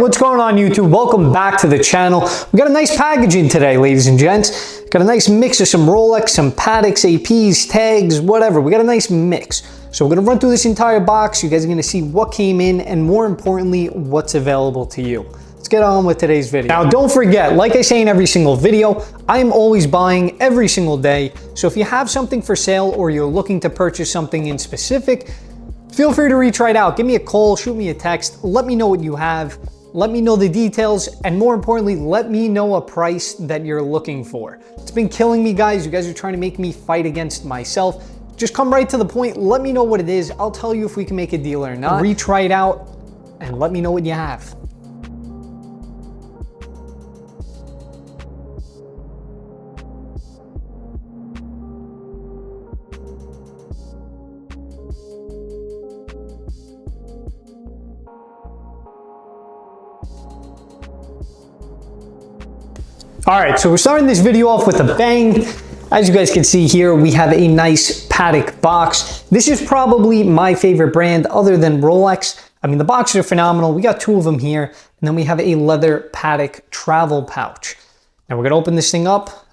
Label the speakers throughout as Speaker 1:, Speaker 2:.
Speaker 1: What's going on, YouTube? Welcome back to the channel. We got a nice packaging today, ladies and gents. Got a nice mix of some Rolex, some Pateks, APs, tags, whatever. We got a nice mix. So we're gonna run through this entire box. You guys are gonna see what came in and more importantly, what's available to you. Let's get on with today's video. Now, don't forget, like I say in every single video, I am always buying every single day. So if you have something for sale or you're looking to purchase something in specific, feel free to reach right out. Give me a call, shoot me a text, let me know what you have. Let me know the details, and more importantly, let me know a price that you're looking for. It's been killing me, guys. You guys are trying to make me fight against myself. Just come right to the point. Let me know what it is. I'll tell you if we can make a deal or not. Reach right out and let me know what you have. All right, so we're starting this video off with a bang. As you guys can see here, we have a nice Paddock box. This is probably my favorite brand other than Rolex. I mean, the boxes are phenomenal. We got two of them here, and then we have a leather Paddock travel pouch. Now we're gonna open this thing up,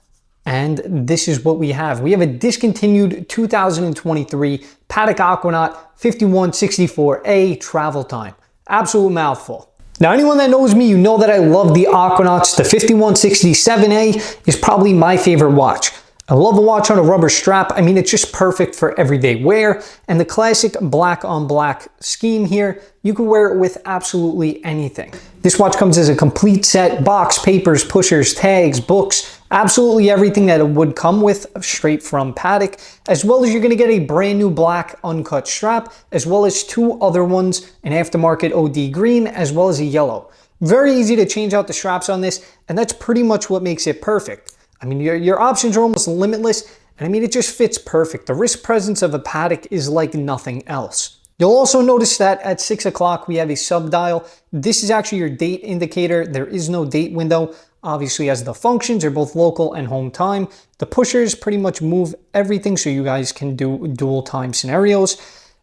Speaker 1: and this is what we have. We have a discontinued 2023 Paddock Aquanaut 5164A travel time. Absolute mouthful. Now, anyone that knows me, you know that I love the Aquanauts. The 5167A is probably my favorite watch. I love a watch on a rubber strap. I mean, it's just perfect for everyday wear. And the classic black on black scheme here, you can wear it with absolutely anything. This watch comes as a complete set: box, papers, pushers, tags, books, absolutely everything that it would come with straight from Paddock, as well as you're gonna get a brand new black uncut strap, as well as two other ones, an aftermarket OD green, as well as a yellow. Very easy to change out the straps on this, and that's pretty much what makes it perfect. I mean, your options are almost limitless, and I mean, it just fits perfect. The wrist presence of a Paddock is like nothing else. You'll also notice that at 6 o'clock, we have a sub dial. This is actually your date indicator. There is no date window. Obviously, as the functions are both local and home time. The pushers pretty much move everything so you guys can do dual time scenarios.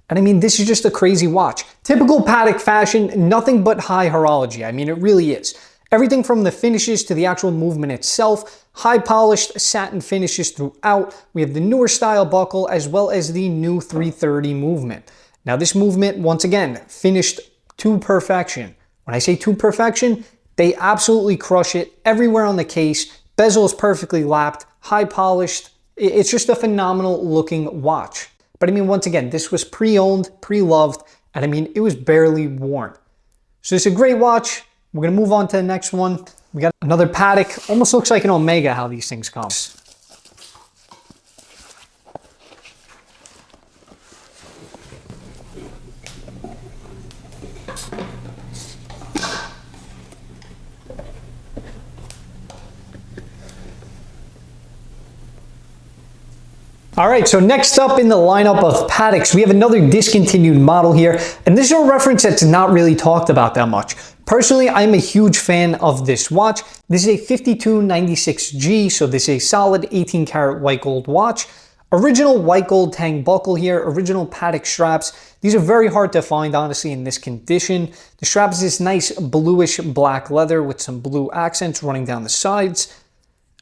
Speaker 1: And I mean, this is just a crazy watch. Typical Paddock fashion, nothing but high horology. I mean, it really is. Everything from the finishes to the actual movement itself, high polished satin finishes throughout. We have the newer style buckle as well as the new 330 movement. Now this movement, once again, finished to perfection. When I say to perfection, they absolutely crush it everywhere on the case. Bezel is perfectly lapped, high polished. It's just a phenomenal looking watch. But I mean, once again, this was pre-owned, pre-loved, and I mean, it was barely worn. So it's a great watch. We're gonna move on to the next one. We got another Paddock. Almost looks like an Omega how these things come. All right, so next up in the lineup of Paddocks, we have another discontinued model here, and this is a reference that's not really talked about that much. Personally, I'm a huge fan of this watch. This is a 5296G, so this is a solid 18 karat white gold watch. Original white gold tang buckle here, original Paddock straps. These are very hard to find, honestly, in this condition. The strap is this nice bluish black leather with some blue accents running down the sides.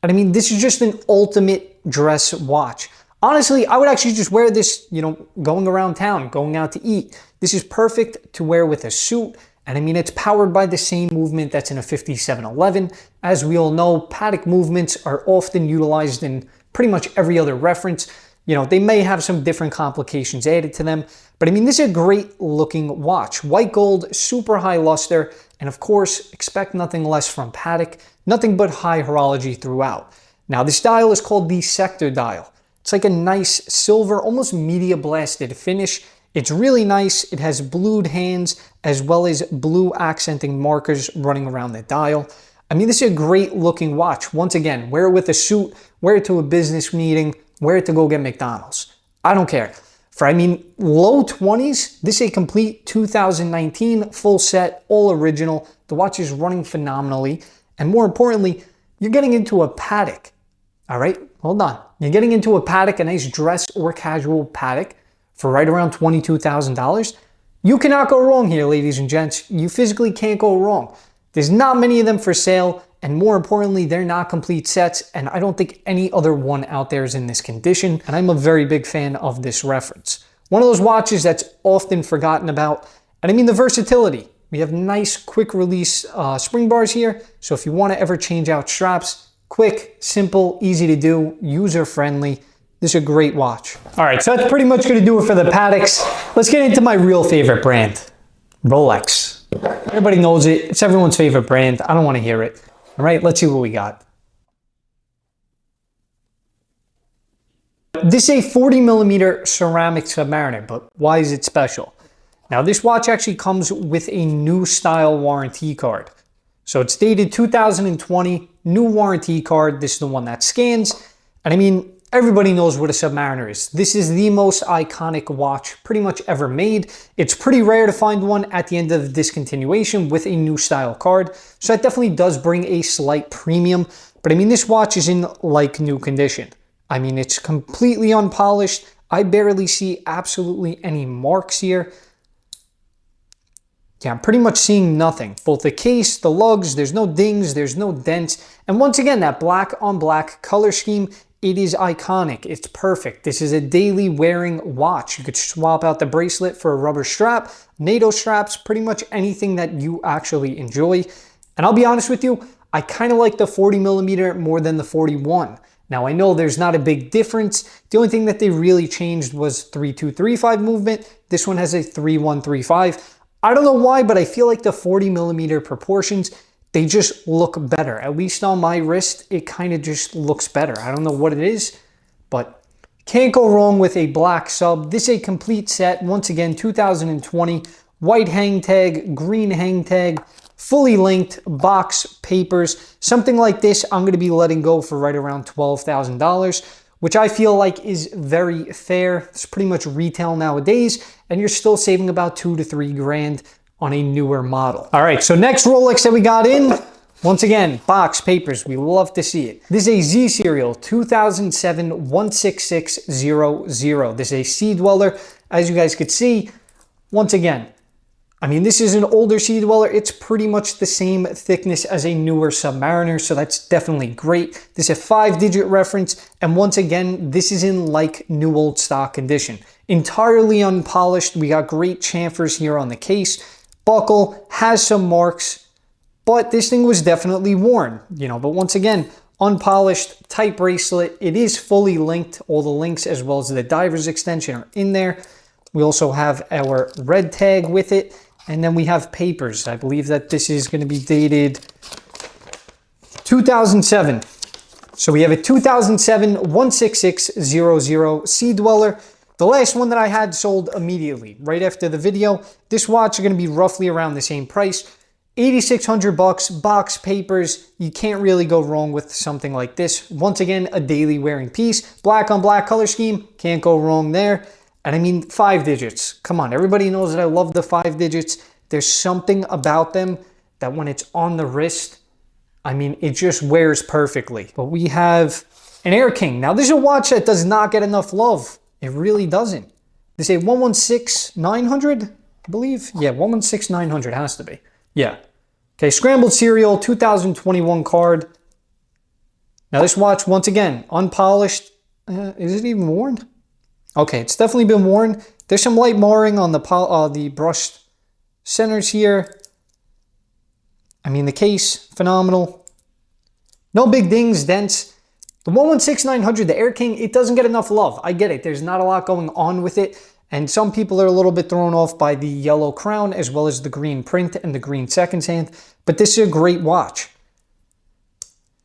Speaker 1: And I mean, this is just an ultimate dress watch. Honestly, I would actually just wear this, you know, going around town, going out to eat. This is perfect to wear with a suit. And I mean, it's powered by the same movement that's in a 5711. As we all know, Paddock movements are often utilized in pretty much every other reference. You know, they may have some different complications added to them, but I mean, this is a great looking watch. White gold, super high luster, and of course, expect nothing less from Paddock, nothing but high horology throughout. Now, this dial is called the Sector dial. It's like a nice silver, almost media blasted finish. It's really nice. It has blued hands as well as blue accenting markers running around the dial. I mean, this is a great looking watch. Once again, wear it with a suit, wear it to a business meeting, wear it to go get McDonald's. I don't care. For, I mean, low 20s, this is a complete 2019 full set, all original. The watch is running phenomenally. And more importantly, you're getting into a Paddock. All right, hold on. You're getting into a Paddock, a nice dress or casual Paddock for right around $22,000. You cannot go wrong here, ladies and gents. You physically can't go wrong. There's not many of them for sale, and more importantly, they're not complete sets, and I don't think any other one out there is in this condition, and I'm a very big fan of this reference. One of those watches that's often forgotten about, and I mean the versatility. We have nice quick release spring bars here, so if you want to ever change out straps, quick, simple, easy to do, user friendly. This is a great watch. All right, so that's pretty much going to do it for the Paddocks. Let's get into my real favorite brand, Rolex. Everybody knows it. It's everyone's favorite brand. I don't want to hear it. All right, let's see what we got. This is a 40mm ceramic Submariner, but why is it special? Now, this watch actually comes with a new style warranty card. So it's dated 2020, new warranty card. This is the one that scans. And I mean, everybody knows what a Submariner is. This is the most iconic watch pretty much ever made. It's pretty rare to find one at the end of discontinuation with a new style card. So that definitely does bring a slight premium. But I mean, this watch is in like new condition. I mean, it's completely unpolished. I barely see absolutely any marks here. Yeah, I'm pretty much seeing nothing. Both the case, the lugs, there's no dings, there's no dents. And once again, that black on black color scheme, it is iconic. It's perfect. This is a daily wearing watch. You could swap out the bracelet for a rubber strap, NATO straps, pretty much anything that you actually enjoy. And I'll be honest with you, I kind of like the 40mm more than the 41. Now, I know there's not a big difference. The only thing that they really changed was 3235 movement. This one has a 3135. I don't know why, but I feel like the 40mm proportions, they just look better. At least on my wrist, it kind of just looks better. I don't know what it is, but can't go wrong with a black sub. This is a complete set. Once again, 2020, white hang tag, green hang tag, fully linked, box, papers. Something like this, I'm going to be letting go for right around $12,000. Which I feel like is very fair. It's pretty much retail nowadays, and you're still saving about $2 to $3 grand on a newer model. All right, so next Rolex that we got in, once again, box, papers, we love to see it. This is a Z Serial 2007 16600. This is a Sea Dweller. As you guys could see, once again, I mean, this is an older Sea Dweller. It's pretty much the same thickness as a newer Submariner, so that's definitely great. This is a 5-digit reference, and once again, this is in like new old stock condition. Entirely unpolished. We got great chamfers here on the case. Buckle has some marks, but this thing was definitely worn, you know, but once again, unpolished, tight bracelet. It is fully linked. All the links as well as the diver's extension are in there. We also have our red tag with it. And then we have papers. I believe that this is going to be dated 2007. So we have a 2007 16600 Sea Dweller. The last one that I had sold immediately, right after the video. This watch is going to be roughly around the same price. $8,600, box, papers. You can't really go wrong with something like this. Once again, a daily wearing piece. Black on black color scheme. Can't go wrong there. And I mean, 5 digits. Come on, everybody knows that I love the 5 digits. There's something about them that when it's on the wrist, I mean, it just wears perfectly. But we have an Air King. Now, this is a watch that does not get enough love. It really doesn't. This is a 116900, I believe. Yeah, 116900 has to be. Yeah. Okay, Scrambled Serial, 2021 card. Now, this watch, once again, unpolished. Is it even worn? Okay, it's definitely been worn. There's some light marring on the brushed centers here. I mean, the case, phenomenal. No big dings, dents. The 116900, the Air King, it doesn't get enough love. I get it. There's not a lot going on with it. And some people are a little bit thrown off by the yellow crown as well as the green print and the green seconds hand. But this is a great watch.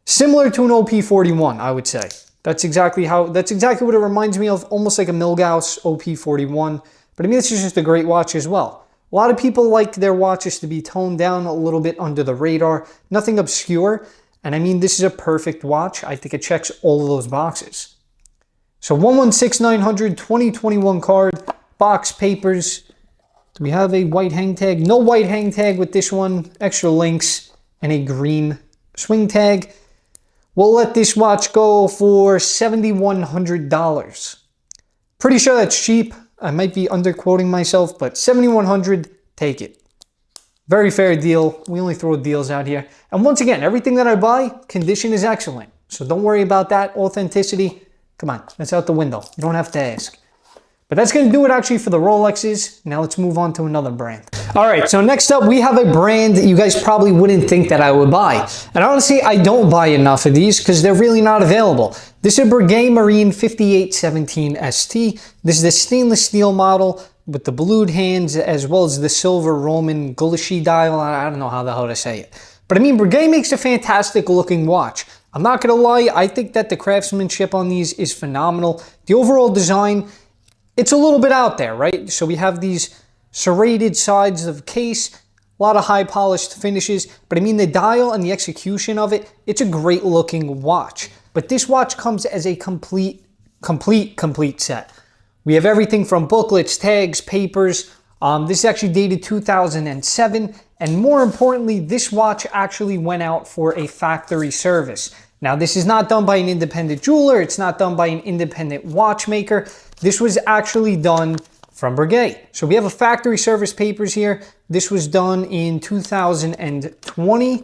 Speaker 1: Similar to an OP41, I would say. That's exactly what it reminds me of, almost like a Milgauss OP41. But I mean, this is just a great watch as well. A lot of people like their watches to be toned down a little bit under the radar, nothing obscure. And I mean, this is a perfect watch. I think it checks all of those boxes. So 116900 2021 card, box, papers. Do we have a white hang tag? No white hang tag with this one. Extra links and a green swing tag. We'll let this watch go for $7,100. Pretty sure that's cheap. I might be underquoting myself, but $7,100, take it. Very fair deal. We only throw deals out here. And once again, everything that I buy, condition is excellent. So don't worry about that. Authenticity, come on, that's out the window. You don't have to ask. But that's going to do it actually for the Rolexes. Now let's move on to another brand. All right, so next up we have a brand that you guys probably wouldn't think that I would buy. And honestly, I don't buy enough of these because they're really not available. This is a Brigade Marine 5817 ST. This is the stainless steel model with the blued hands as well as the silver Roman Gulishi dial. I don't know how the hell to say it. But I mean, Brigade makes a fantastic looking watch. I'm not going to lie, I think that the craftsmanship on these is phenomenal. The overall design, it's a little bit out there, right? So we have these serrated sides of case, a lot of high polished finishes, but I mean the dial and the execution of it, it's a great looking watch. But this watch comes as a complete set. We have everything from booklets, tags, papers. This is actually dated 2007. And more importantly, this watch actually went out for a factory service. Now, this is not done by an independent jeweler. It's not done by an independent watchmaker. This was actually done from Brigade. So we have a factory service papers here. This was done in 2020.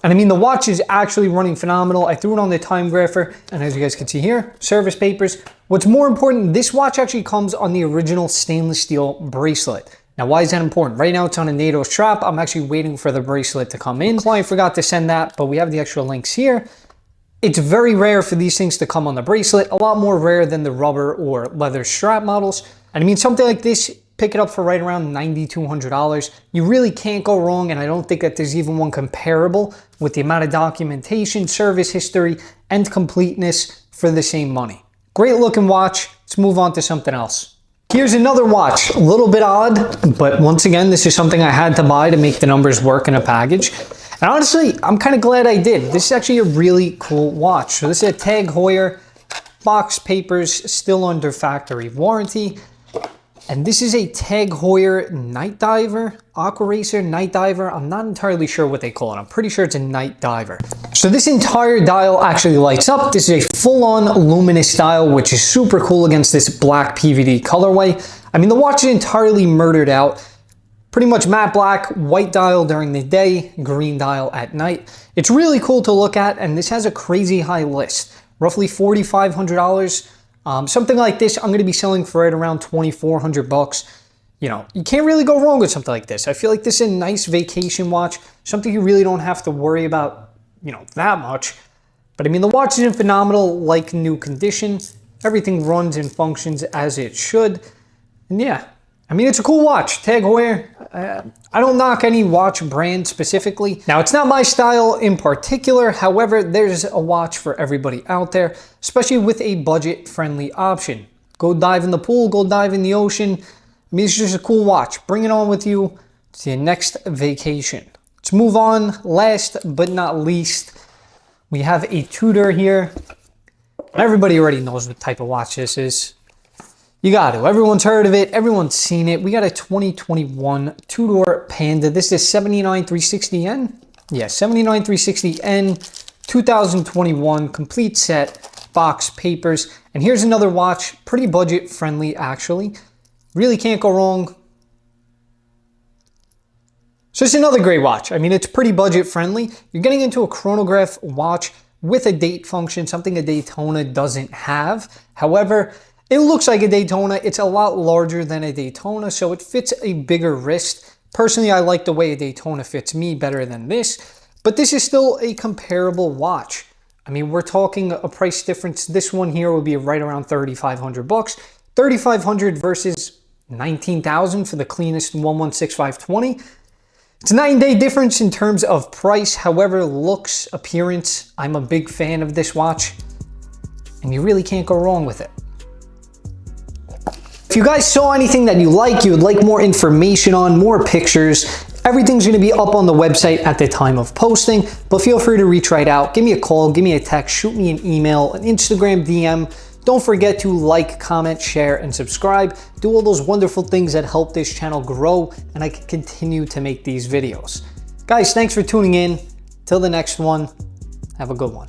Speaker 1: And I mean, the watch is actually running phenomenal. I threw it on the time grapher, and as you guys can see here, service papers. What's more important, this watch actually comes on the original stainless steel bracelet. Now, why is that important? Right now it's on a NATO strap. I'm actually waiting for the bracelet to come in. Client forgot to send that, but we have the extra links here. It's very rare for these things to come on the bracelet, a lot more rare than the rubber or leather strap models. And I mean, something like this, pick it up for right around $9,200. You really can't go wrong, and I don't think that there's even one comparable with the amount of documentation, service history, and completeness for the same money. Great looking watch. Let's move on to something else. Here's another watch, a little bit odd, but once again, this is something I had to buy to make the numbers work in a package. And honestly, I'm kind of glad I did. This is actually a really cool watch. So this is a Tag Heuer, box papers, still under factory warranty. And this is a Tag Heuer Night Diver, Aqua Racer Night Diver. I'm not entirely sure what they call it. I'm pretty sure it's a Night Diver. So this entire dial actually lights up. This is a full-on luminous dial, which is super cool against this black PVD colorway. I mean, the watch is entirely murdered out. Pretty much matte black, white dial during the day, green dial at night. It's really cool to look at, and this has a crazy high list, roughly $4,500. Something like this, I'm going to be selling for right around $2,400. You know, you can't really go wrong with something like this. I feel like this is a nice vacation watch, something you really don't have to worry about, you know, that much. But I mean, the watch is in phenomenal, like new condition. Everything runs and functions as it should. And yeah, I mean, it's a cool watch. Tag Heuer, I don't knock any watch brand specifically. Now, it's not my style in particular. However, there's a watch for everybody out there, especially with a budget-friendly option. Go dive in the pool, go dive in the ocean. I mean, it's just a cool watch. Bring it on with you to your next vacation. Let's move on. Last but not least, we have a Tudor here. Everybody already knows what type of watch this is. You got to. Everyone's heard of it. Everyone's seen it. We got a 2021 Tudor Panda. This is 79360N. Yeah, 79360N, 2021, complete set, box, papers. And here's another watch, pretty budget friendly actually. Really can't go wrong. So it's another great watch. I mean, it's pretty budget friendly. You're getting into a chronograph watch with a date function, something a Daytona doesn't have. However, it looks like a Daytona. It's a lot larger than a Daytona, so it fits a bigger wrist. Personally, I like the way a Daytona fits me better than this, but this is still a comparable watch. I mean, we're talking a price difference. This one here would be right around $3,500. $3,500 versus $19,000 for the cleanest 116520. It's a night and day difference in terms of price. However, looks, appearance, I'm a big fan of this watch, and you really can't go wrong with it. If you guys saw anything that you would like more information on, more pictures, everything's going to be up on the website at the time of posting, but feel free to reach right out. Give me a call, give me a text, shoot me an email, an Instagram DM. Don't forget to like, comment, share, and subscribe. Do all those wonderful things that help this channel grow and I can continue to make these videos. Guys, thanks for tuning in. Till the next one, have a good one.